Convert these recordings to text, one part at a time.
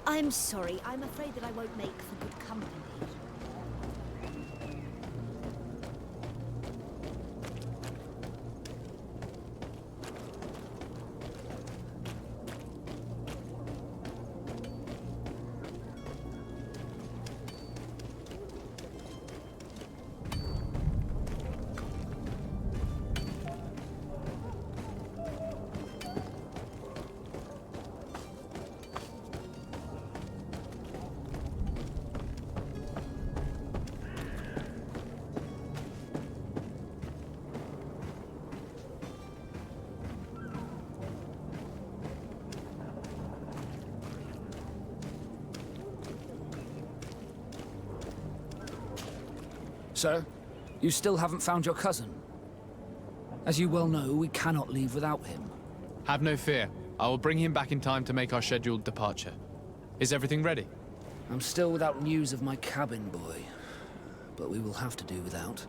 I'm sorry. I'm afraid that I won't make for good company. Sir, you still haven't found your cousin. As you well know, we cannot leave without him. Have no fear. I will bring him back in time to make our scheduled departure. Is everything ready? I'm still without news of my cabin boy, but we will have to do without.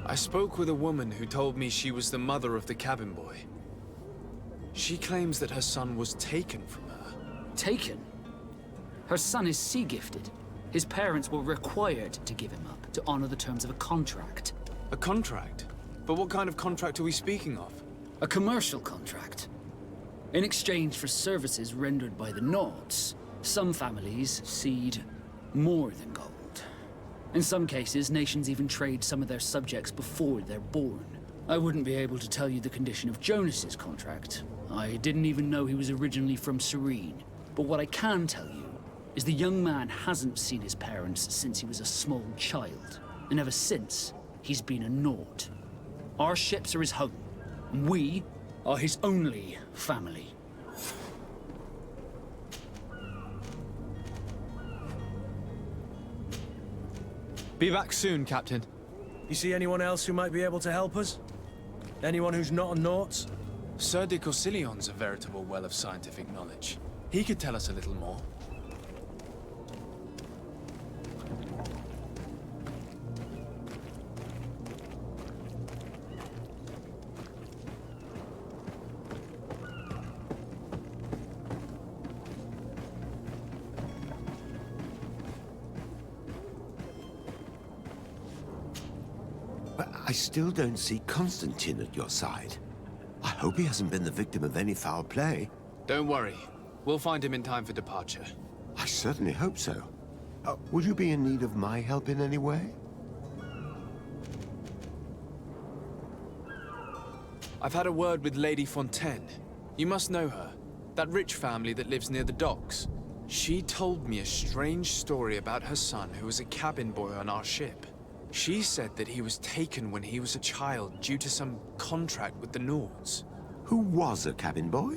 I spoke with a woman who told me she was the mother of the cabin boy. She claims that her son was taken from her. Taken? Her son is sea-gifted. His parents were required to give him up to honor the terms of a contract. A contract? But what kind of contract are we speaking of? A commercial contract. In exchange for services rendered by the Nauts, some families cede more than gold. In some cases, nations even trade some of their subjects before they're born. I wouldn't be able to tell you the condition of Jonas's contract. I didn't even know he was originally from Serene. But what I can tell you is the young man hasn't seen his parents since he was a small child. And ever since, he's been a Naut. Our ships are his home, and we are his only family. Be back soon, Captain. You see anyone else who might be able to help us? Anyone who's not a Naut? Sir de Corsillion's a veritable well of scientific knowledge. He could tell us a little more. But I still don't see Constantine at your side. I hope he hasn't been the victim of any foul play. Don't worry. We'll find him in time for departure. I certainly hope so. Would you be in need of my help in any way? I've had a word with Lady Fontaine. You must know her. That rich family that lives near the docks. She told me a strange story about her son who was a cabin boy on our ship. She said that he was taken when he was a child due to some contract with the Nords. Who was a cabin boy?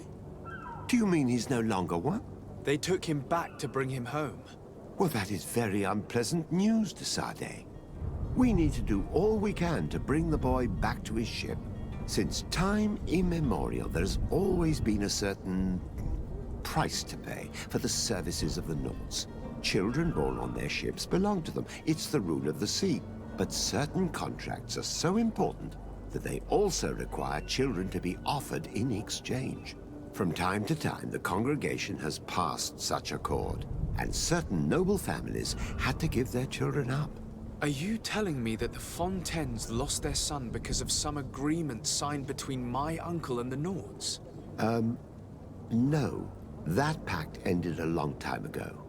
Do you mean he's no longer one? They took him back to bring him home. Well, that is very unpleasant news, de Sade. We need to do all we can to bring the boy back to his ship. Since time immemorial, there's always been a certain price to pay for the services of the Nords. Children born on their ships belong to them. It's the rule of the sea. But certain contracts are so important that they also require children to be offered in exchange. From time to time, the congregation has passed such accord, and certain noble families had to give their children up. Are you telling me that the Fontaines lost their son because of some agreement signed between my uncle and the Nords? No. That pact ended a long time ago.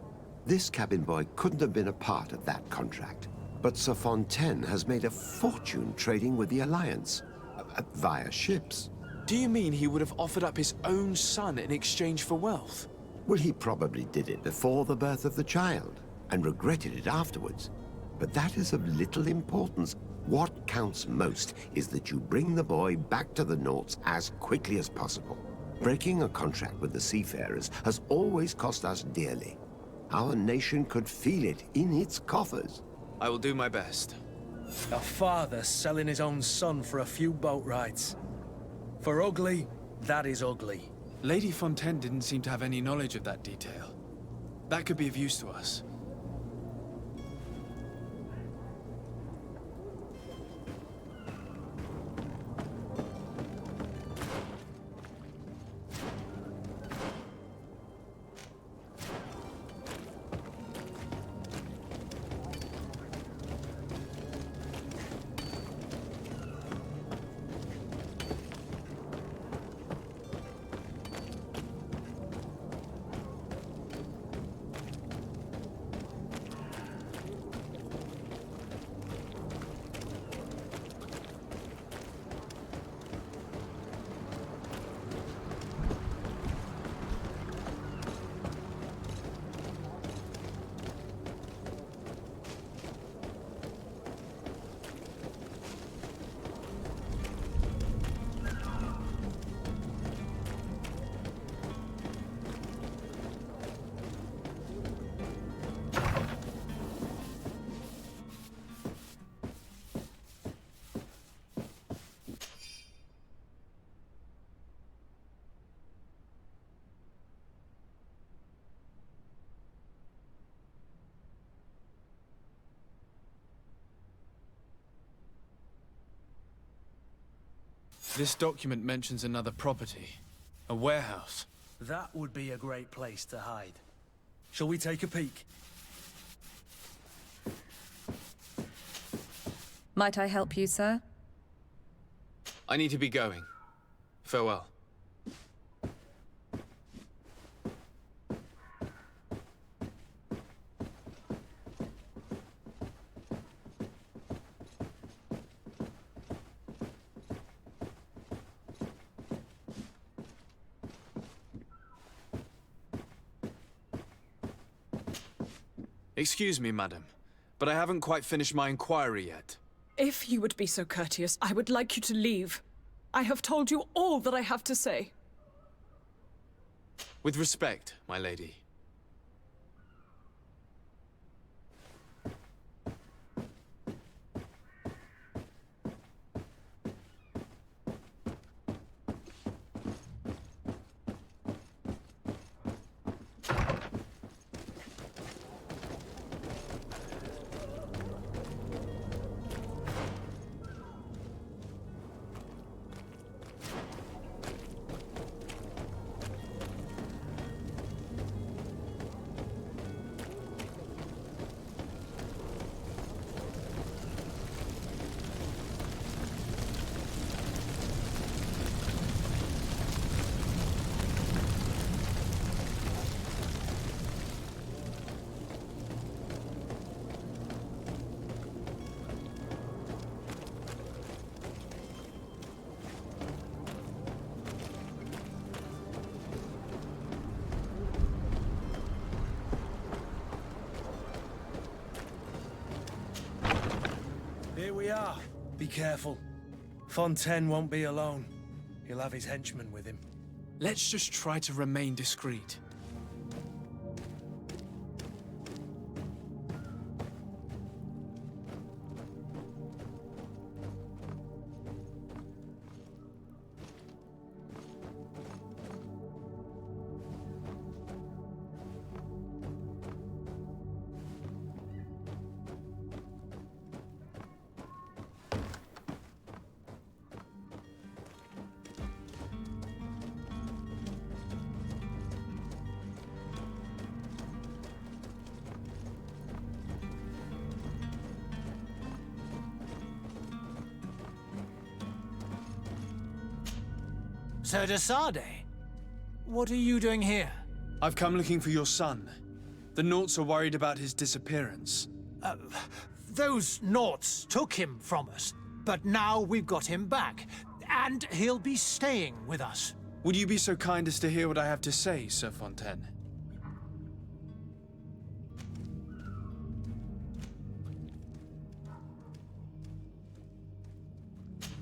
This cabin boy couldn't have been a part of that contract. But Sir Fontaine has made a fortune trading with the Alliance, via ships. Do you mean he would have offered up his own son in exchange for wealth? Well, he probably did it before the birth of the child, and regretted it afterwards. But that is of little importance. What counts most is that you bring the boy back to the Nauts as quickly as possible. Breaking a contract with the seafarers has always cost us dearly. Our nation could feel it in its coffers. I will do my best. A father selling his own son for a few boat rides. For ugly, that is ugly. Lady Fontaine didn't seem to have any knowledge of that detail. That could be of use to us. This document mentions another property. A warehouse. That would be a great place to hide. Shall we take a peek? Might I help you, sir? I need to be going. Farewell. Excuse me, madam, but I haven't quite finished my inquiry yet. If you would be so courteous, I would like you to leave. I have told you all that I have to say. With respect, my lady. Here we are. Be careful. Fontaine won't be alone. He'll have his henchmen with him. Let's just try to remain discreet. Sir de Sade, what are you doing here? I've come looking for your son. The Naughts are worried about his disappearance. Those Naughts took him from us, but now we've got him back, and he'll be staying with us. Would you be so kind as to hear what I have to say, Sir Fontaine?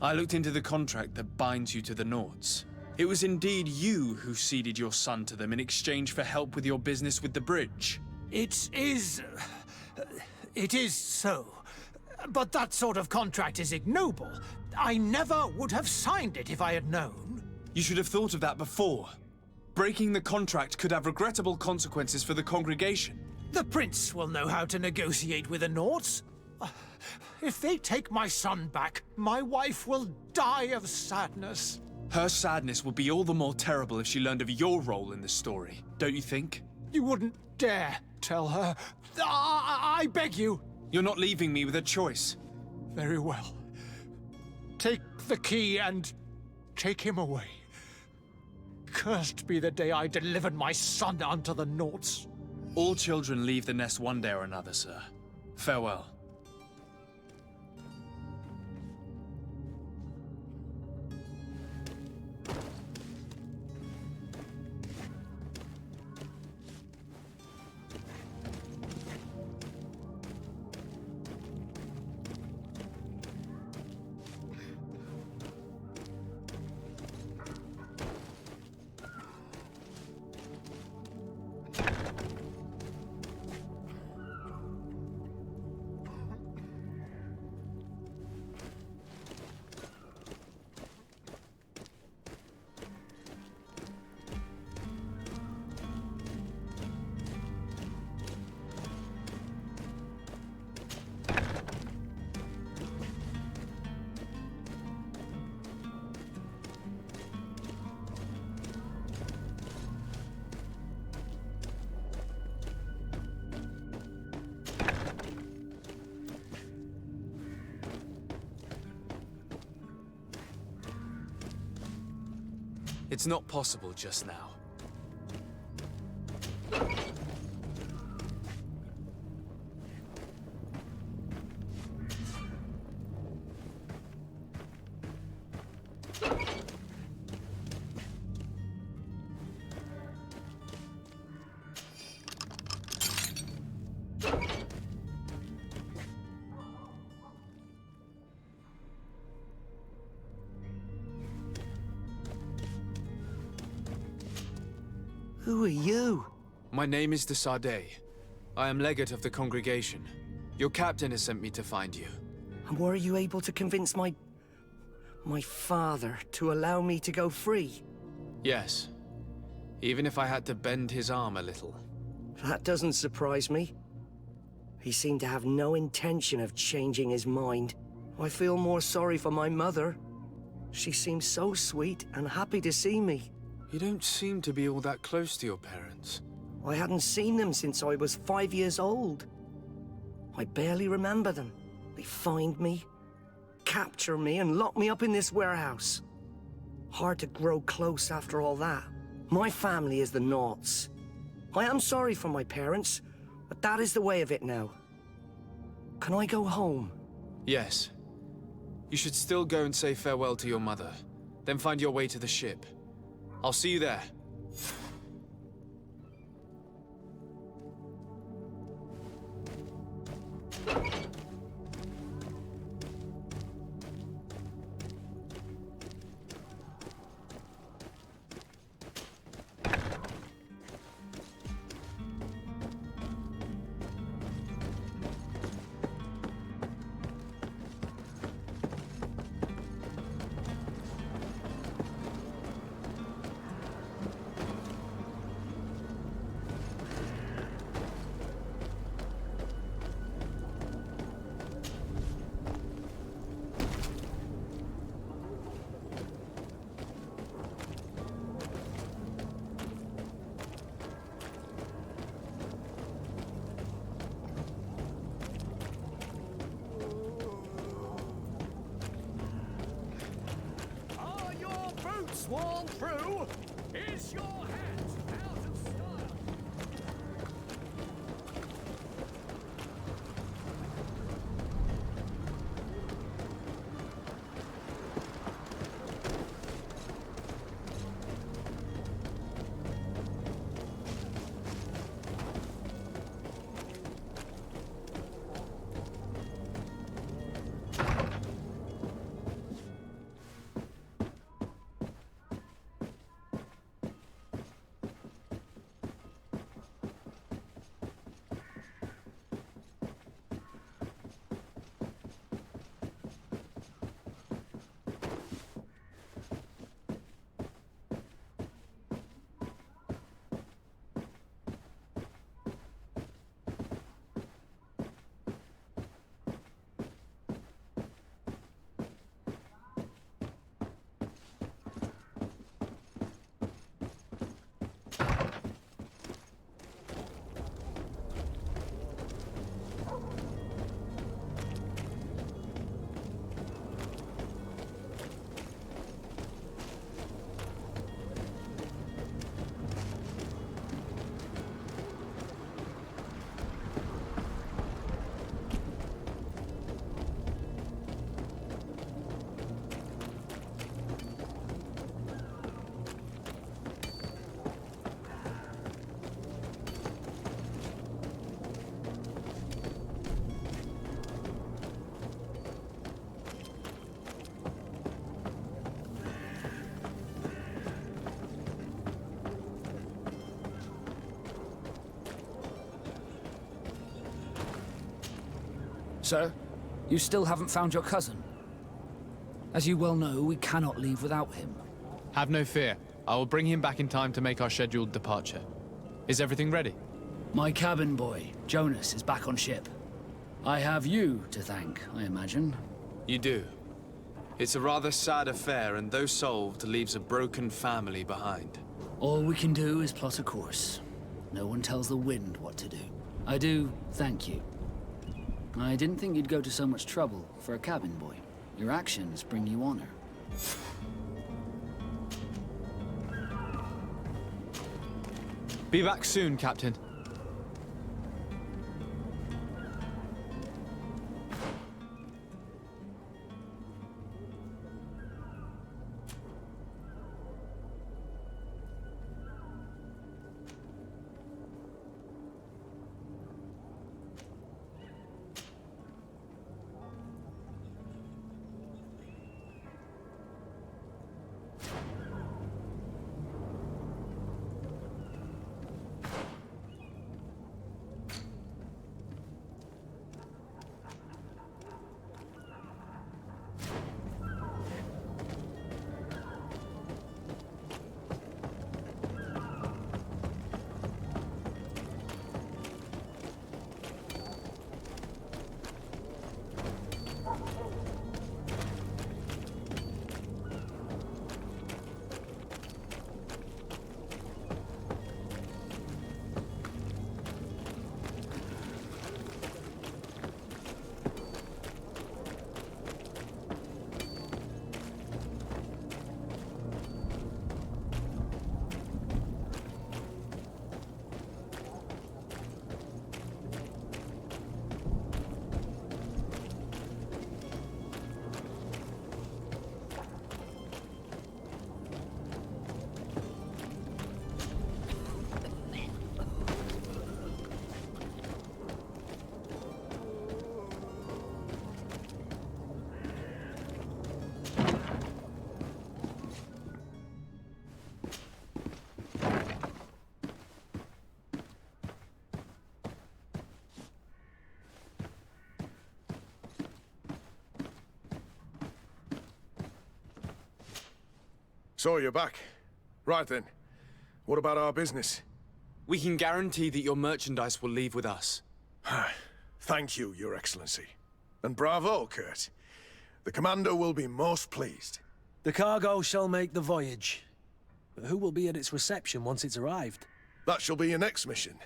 I looked into the contract that binds you to the Naughts. It was indeed you who ceded your son to them in exchange for help with your business with the bridge. It is so. But that sort of contract is ignoble. I never would have signed it if I had known. You should have thought of that before. Breaking the contract could have regrettable consequences for the congregation. The prince will know how to negotiate with the Naughts. If they take my son back, my wife will die of sadness. Her sadness would be all the more terrible if she learned of your role in the story, don't you think? You wouldn't dare tell her. I beg you. You're not leaving me with a choice. Very well. Take the key and take him away. Cursed be the day I delivered my son unto the Naughts. All children leave the nest one day or another, sir. Farewell. It's not possible just now. Who are you? My name is de Fradee. I am legate of the congregation. Your captain has sent me to find you. And were you able to convince my father to allow me to go free? Yes. Even if I had to bend his arm a little. That doesn't surprise me. He seemed to have no intention of changing his mind. I feel more sorry for my mother. She seemed so sweet and happy to see me. You don't seem to be all that close to your parents. I hadn't seen them since I was 5 years old. I barely remember them. They find me, capture me, and lock me up in this warehouse. Hard to grow close after all that. My family is the Naughts. I am sorry for my parents, but that is the way of it now. Can I go home? Yes. You should still go and say farewell to your mother. Then find your way to the ship. I'll see you there. Sworn through? Is your hat out of style? Sir, you still haven't found your cousin. As you well know, we cannot leave without him. Have no fear. I will bring him back in time to make our scheduled departure. Is everything ready? My cabin boy, Jonas, is back on ship. I have you to thank, I imagine. You do. It's a rather sad affair, and though solved, leaves a broken family behind. All we can do is plot a course. No one tells the wind what to do. I do thank you. I didn't think you'd go to so much trouble for a cabin boy. Your actions bring you honor. Be back soon, Captain. So you're back. Right then. What about our business? We can guarantee that your merchandise will leave with us. Thank you, Your Excellency. And bravo, Kurt. The Commander will be most pleased. The cargo shall make the voyage. But who will be at its reception once it's arrived? That shall be your next mission.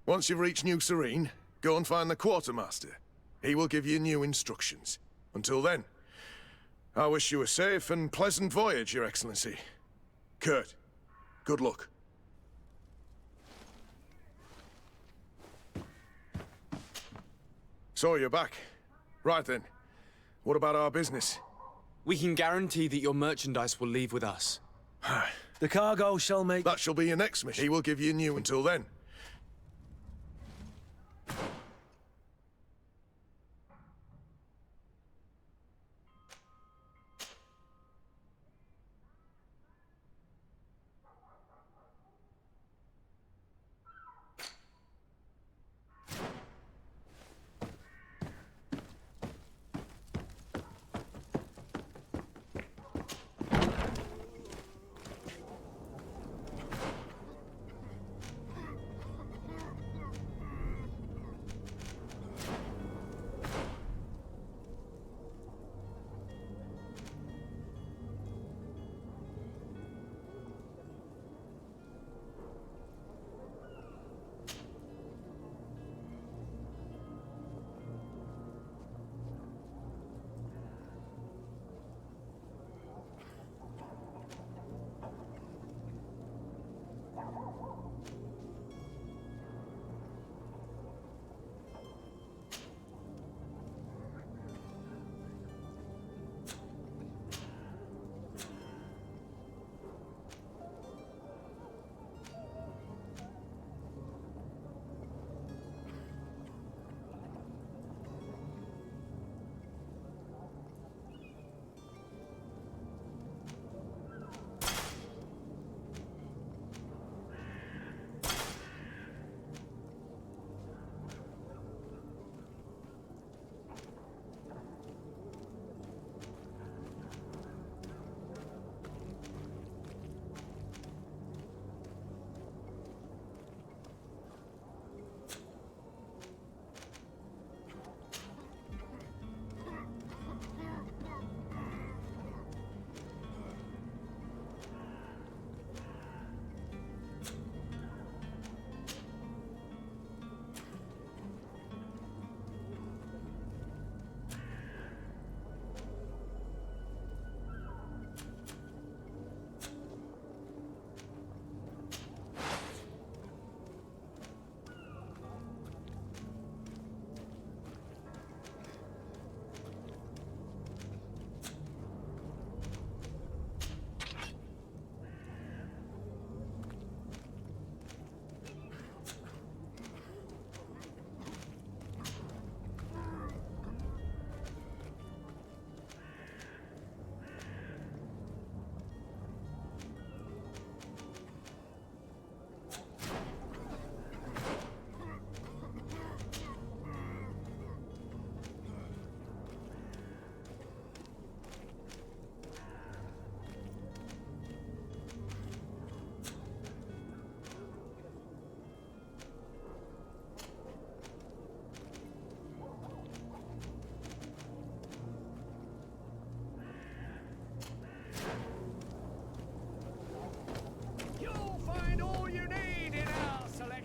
Once you've reached New Serene, go and find the Quartermaster. He will give you new instructions. Until then, I wish you a safe and pleasant voyage, Your Excellency. Kurt, good luck. So you're back. Right then. What about our business? We can guarantee that your merchandise will leave with us. The cargo shall make... That shall be your next mission. He will give you new until then.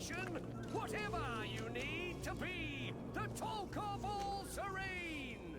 nation, whatever you need to be the talk of all Serene.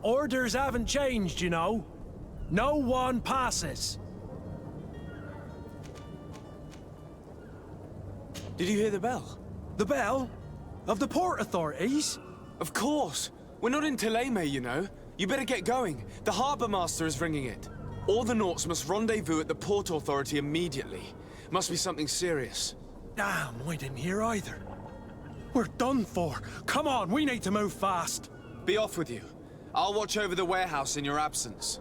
Orders haven't changed, you know. No one passes. Did you hear the bell? The bell? Of the port authorities? Of course. We're not in Telemay, you know. You better get going. The harbour master is ringing it. All the Nauts must rendezvous at the port authority immediately. Must be something serious. Damn, I didn't hear either. We're done for. Come on, we need to move fast. Be off with you. I'll watch over the warehouse in your absence.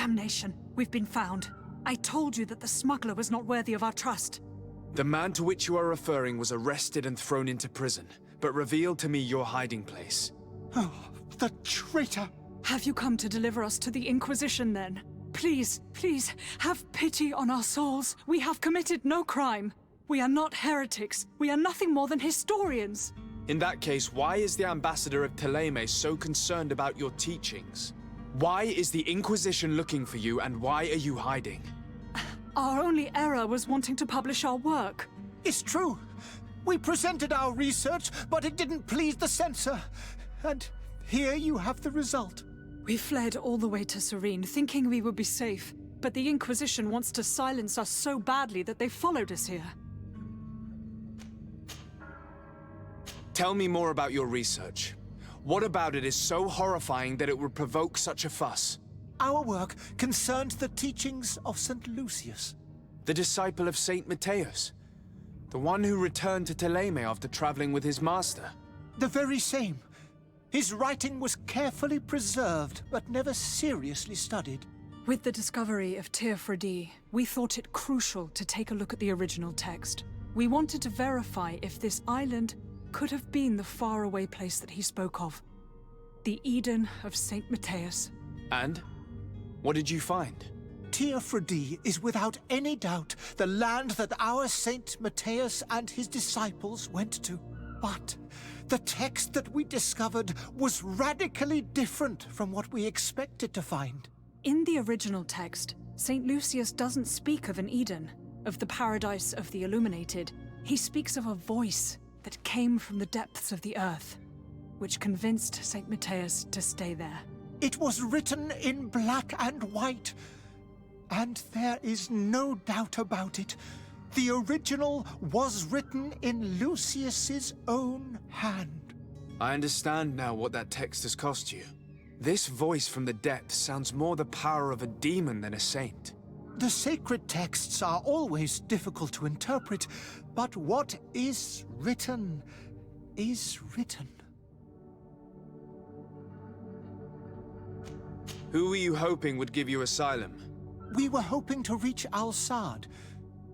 Damnation! We've been found. I told you that the smuggler was not worthy of our trust. The man to which you are referring was arrested and thrown into prison, but revealed to me your hiding place. Oh, the traitor! Have you come to deliver us to the Inquisition, then? Please, please, have pity on our souls. We have committed no crime. We are not heretics. We are nothing more than historians. In that case, why is the ambassador of Telemay so concerned about your teachings? Why is the Inquisition looking for you, and why are you hiding? Our only error was wanting to publish our work. It's true. We presented our research, but it didn't please the censor. And here you have the result. We fled all the way to Serene, thinking we would be safe. But the Inquisition wants to silence us so badly that they followed us here. Tell me more about your research. What about it is so horrifying that it would provoke such a fuss? Our work concerned the teachings of St. Lucius. The disciple of Saint Matthias. The one who returned to Telemay after traveling with his master. The very same. His writing was carefully preserved, but never seriously studied. With the discovery of Teer Fradee, we thought it crucial to take a look at the original text. We wanted to verify if this island could have been the faraway place that he spoke of. The Eden of Saint Matthias. And? What did you find? Teer Fradee is without any doubt the land that our Saint Matthias and his disciples went to. But the text that we discovered was radically different from what we expected to find. In the original text, Saint Lucius doesn't speak of an Eden, of the paradise of the illuminated. He speaks of a voice that came from the depths of the earth, which convinced Saint Matthias to stay there. It was written in black and white, and there is no doubt about it. The original was written in Lucius's own hand. I understand now what that text has cost you. This voice from the depths sounds more the power of a demon than a saint. The sacred texts are always difficult to interpret, but what is written is written. Who were you hoping would give you asylum? We were hoping to reach Al-Sad.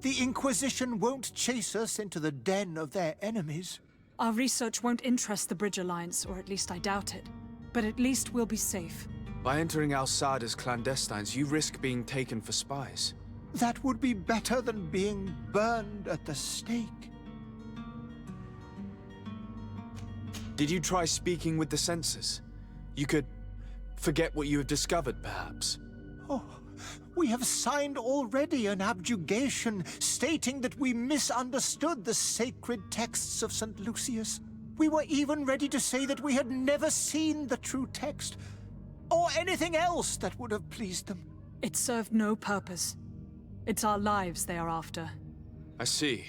The Inquisition won't chase us into the den of their enemies. Our research won't interest the Bridge Alliance, or at least I doubt it. But at least we'll be safe. By entering Al-Sad as clandestines, you risk being taken for spies. That would be better than being burned at the stake. Did you try speaking with the censors? You could forget what you have discovered, perhaps. Oh, we have signed already an abjugation stating that we misunderstood the sacred texts of St. Lucius. We were even ready to say that we had never seen the true text, or anything else that would have pleased them. It served no purpose. It's our lives they are after. I see.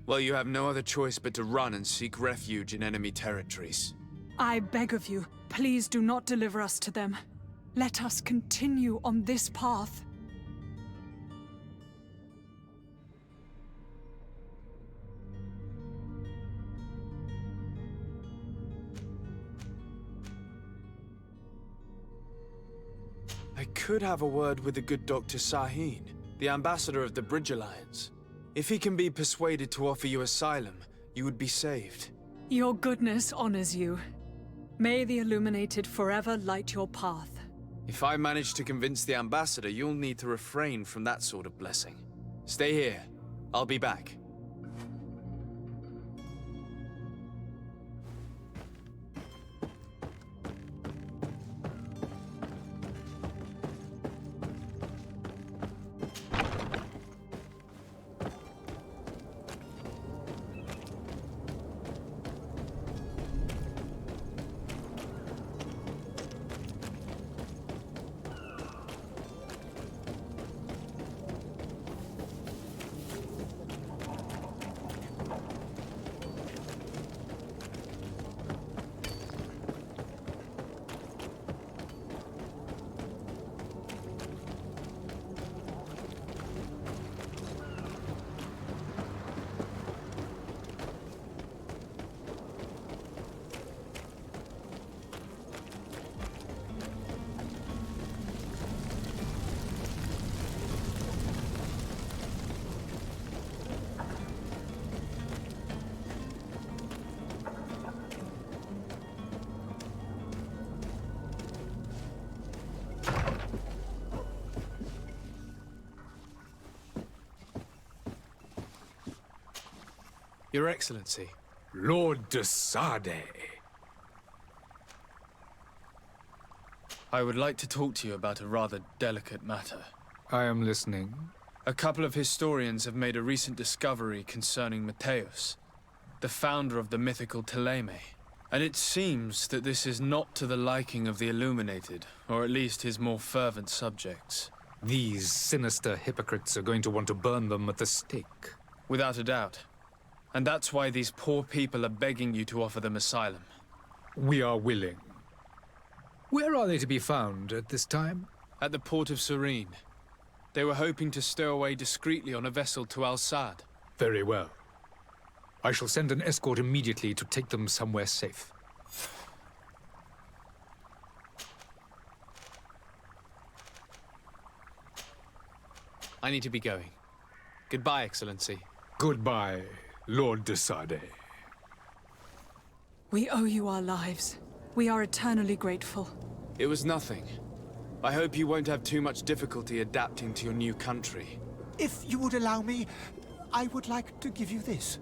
Well, you have no other choice but to run and seek refuge in enemy territories. I beg of you, please do not deliver us to them. Let us continue on this path. I could have a word with the good Dr. Serene, the ambassador of the Bridge Alliance. If he can be persuaded to offer you asylum, you would be saved. Your goodness honors you. May the Illuminated forever light your path. If I manage to convince the ambassador, you'll need to refrain from that sort of blessing. Stay here. I'll be back. Your Excellency. Lord de Sade. I would like to talk to you about a rather delicate matter. I am listening. A couple of historians have made a recent discovery concerning Matthäus, the founder of the mythical Teleme. And it seems that this is not to the liking of the Illuminated, or at least his more fervent subjects. These sinister hypocrites are going to want to burn them at the stake. Without a doubt. And that's why these poor people are begging you to offer them asylum. We are willing. Where are they to be found at this time? At the port of Serene. They were hoping to stow away discreetly on a vessel to Al-Sad. Very well. I shall send an escort immediately to take them somewhere safe. I need to be going. Goodbye, Excellency. Goodbye, Lord de Sade. We owe you our lives. We are eternally grateful. It was nothing. I hope you won't have too much difficulty adapting to your new country. If you would allow me, I would like to give you this.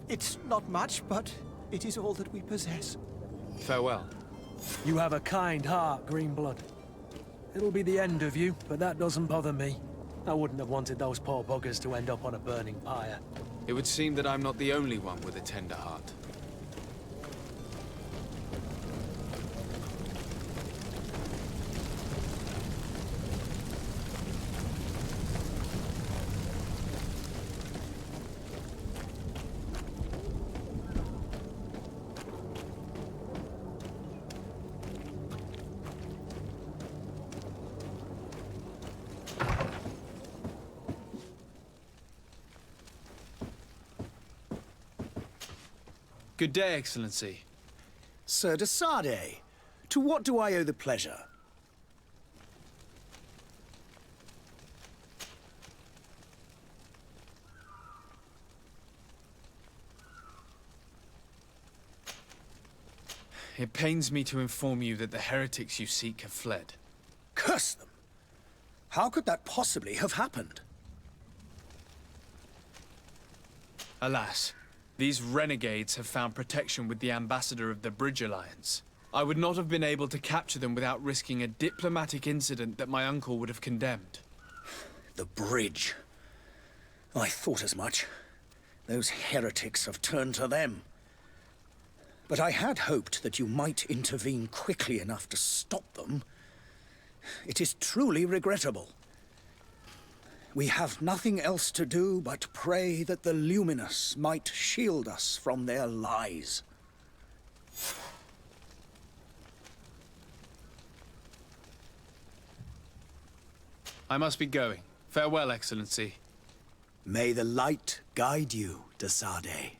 It's not much, but it is all that we possess. Farewell. You have a kind heart, Greenblood. It'll be the end of you, but that doesn't bother me. I wouldn't have wanted those poor buggers to end up on a burning pyre. It would seem that I'm not the only one with a tender heart. Good day, Excellency. Sir de Sade, to what do I owe the pleasure? It pains me to inform you that the heretics you seek have fled. Curse them! How could that possibly have happened? Alas, these renegades have found protection with the ambassador of the Bridge Alliance. I would not have been able to capture them without risking a diplomatic incident that my uncle would have condemned. The bridge. I thought as much. Those heretics have turned to them. But I had hoped that you might intervene quickly enough to stop them. It is truly regrettable. We have nothing else to do but pray that the Luminous might shield us from their lies. I must be going. Farewell, Excellency. May the light guide you, de Sade.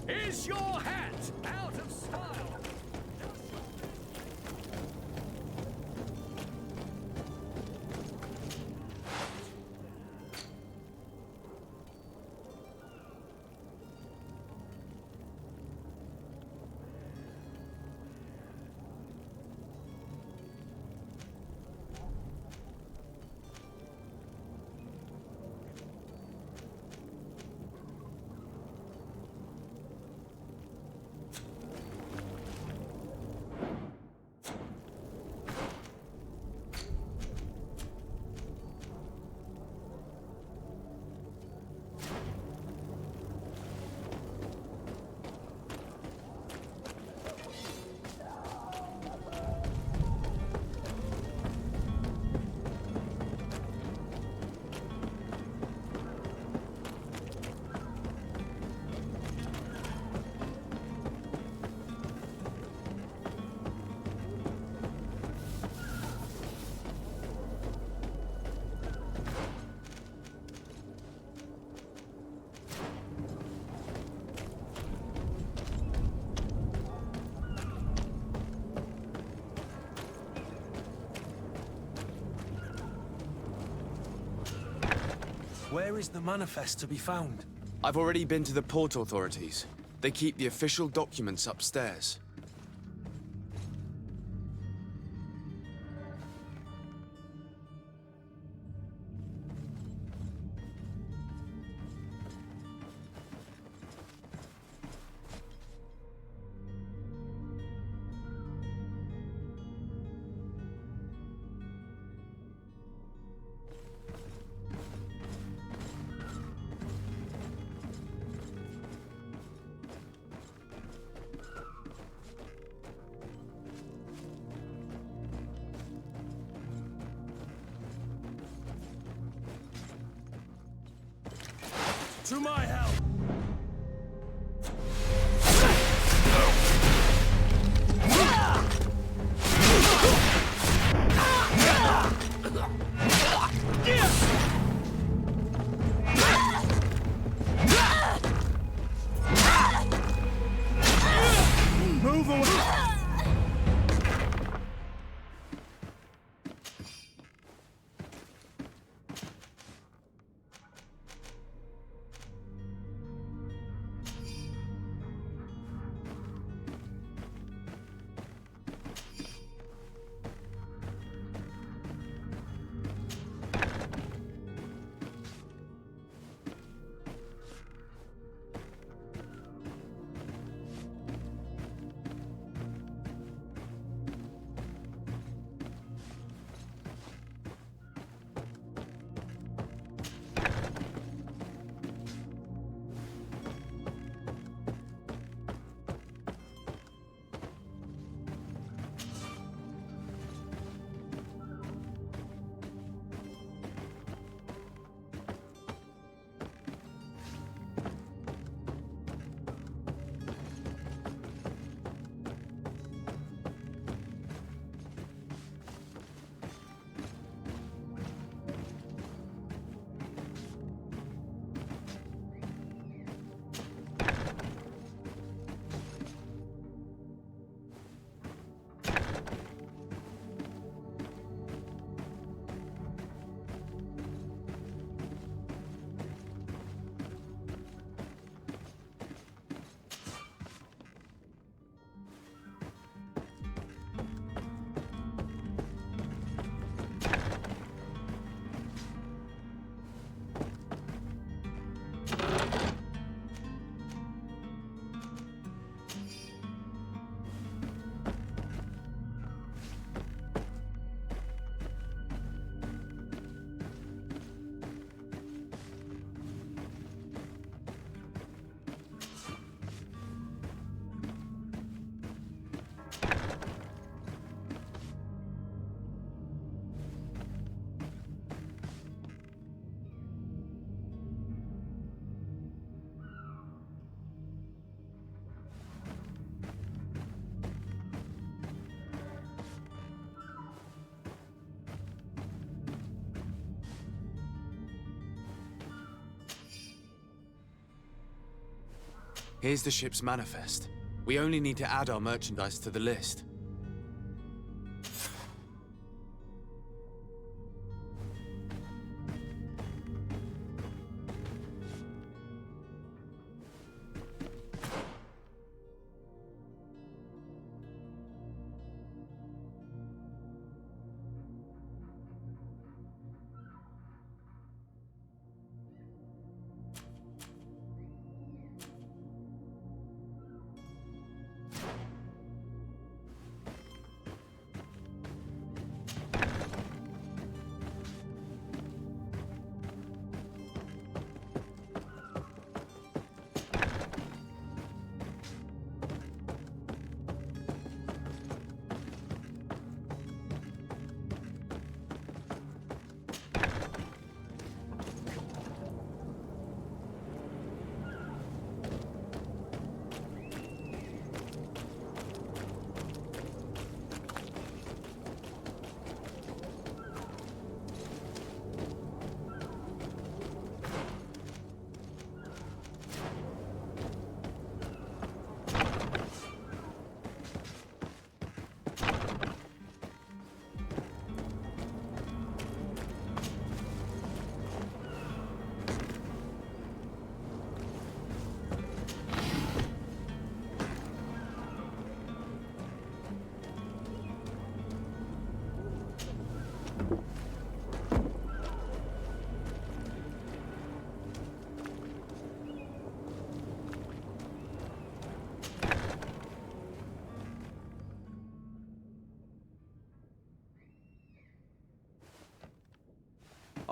Is your hat out of style? Where is the manifest to be found? I've already been to the port authorities. They keep the official documents upstairs. To my help! Move away! Here's the ship's manifest. We only need to add our merchandise to the list.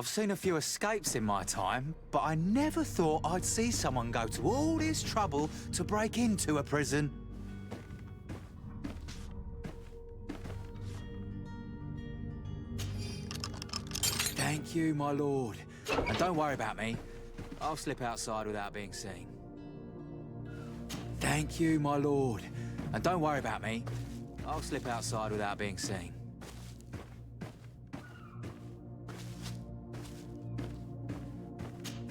I've seen a few escapes in my time, but I never thought I'd see someone go to all this trouble to break into a prison. Thank you, my lord. And don't worry about me. I'll slip outside without being seen. Thank you, my lord. And don't worry about me. I'll slip outside without being seen.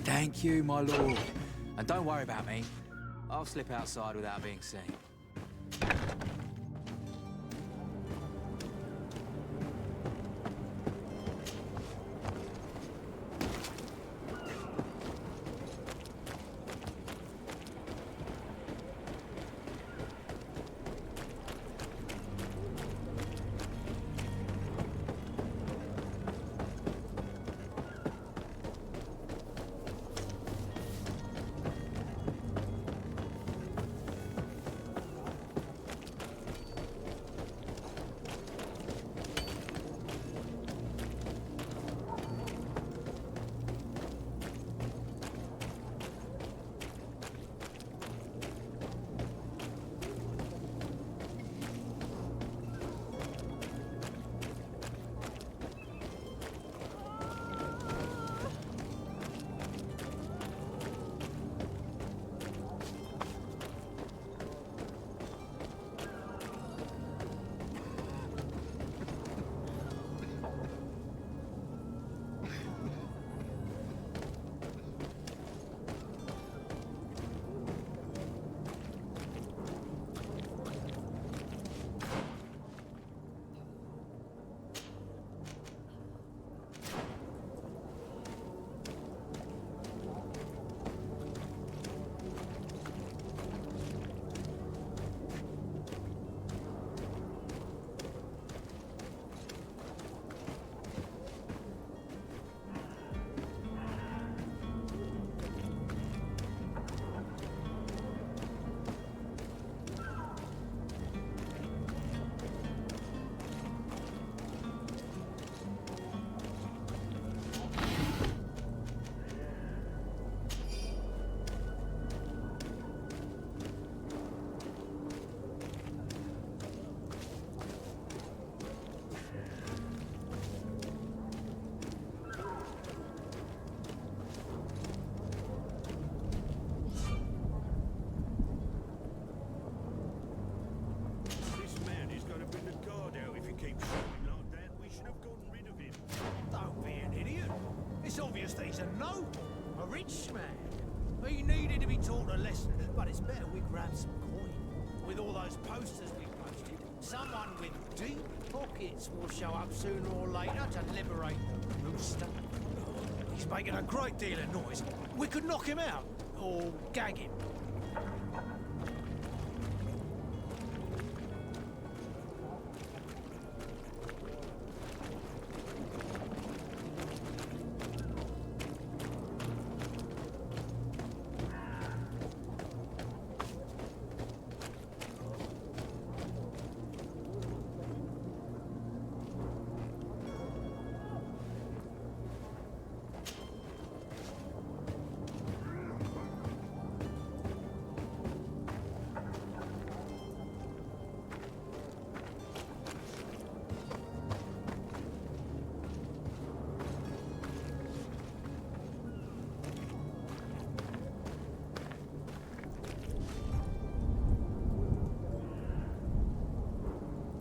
Thank you, my lord. And don't worry about me. I'll slip outside without being seen. That he's a noble, a rich man. He needed to be taught a lesson, but it's better we grab some coin. With all those posters we posted, someone with deep pockets will show up sooner or later to liberate the rooster. He's making a great deal of noise. We could knock him out, or gag him.